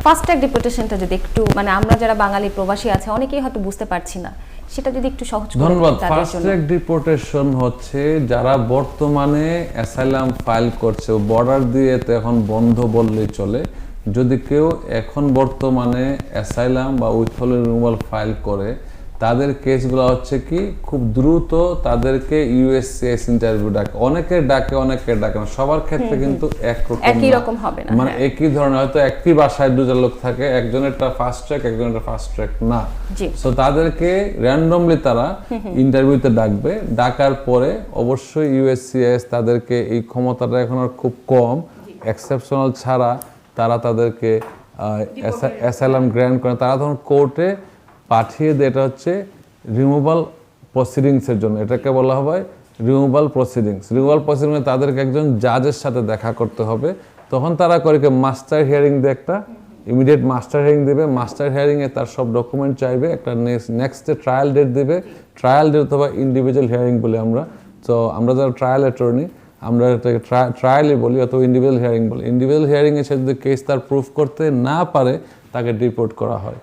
Fast track ডিপোর্টেশনটা যদি একটু মানে আমরা যারা বাঙালি প্রবাসী আছে অনেকেই হয়তো বুঝতে পারছি না, সেটা যদি একটু সহজ করে ধন্যবাদ। তাদের ফাস্ট জন্য। ট্র্যাক ডিপোর্টেশন হচ্ছে যারা বর্তমানে অ্যাসাইলাম ফাইল করছে, বর্ডার দিয়ে তো এখন বন্ধ বললেই চলে। যদি কেউ এখন বর্তমানে অ্যাসাইলাম বা উইথহোল্ডিং রিমুভাল ফাইল করে, তাদের কেসগুলো হচ্ছে কি খুব দ্রুত তাদেরকে ইউএসসিআইএস ইন্টারভিউ ডাকে, অনেকে ডাকে না, সবার ক্ষেত্রে কিন্তু একই রকম হবে না, মানে একই ধরনের, হয়তো একই বাসায় দুজন লোক থাকে, একজনেরটা ফাস্ট ট্র্যাক একজনেরটা ফাস্ট ট্র্যাক না। সো তাদেরকে র্যান্ডমলি তারা ইন্টারভিউতে ডাকবে, ডাকার পরে অবশ্যই ইউএসসিআইএস তাদেরকে এই ক্ষমতাটা এখন আর খুব কম, এক্সেপশনাল ছাড়া তারা তাদেরকে অ্যাসাইলাম গ্র্যান্ট করে, তারা তখন কোর্টে পাঠিয়ে দেয়। এটা হচ্ছে রিমুভাল প্রসিডিংসের জন্য, এটাকে বলা হয় রিমুভাল প্রসিডিংস। রিমুভাল প্রসিডিংসে তাদেরকে একজন জাজের সাথে দেখা করতে হবে, তখন তারা করে কি মাস্টার হিয়ারিং দিয়ে একটা ইমিডিয়েট মাস্টার হিয়ারিং দেবে। মাস্টার হিয়ারিংয়ে তার সব ডকুমেন্ট চাইবে, একটা নেক্সটে ট্রায়াল ডেট দেবে। ট্রায়াল ডেট অথবা ইন্ডিভিজুয়াল হিয়ারিং বলি আমরা। তো আমরা যারা ট্রায়াল অ্যাটর্নি আমরা এটাকে ট্রায়ালই বলি অথবা ইন্ডিভিজুয়াল হিয়ারিং বলি। ইন্ডিভিজুয়াল হিয়ারিংয়ে সে যদি কেস তার প্রুফ করতে না পারে তাকে ডিপোর্ট করা হয়।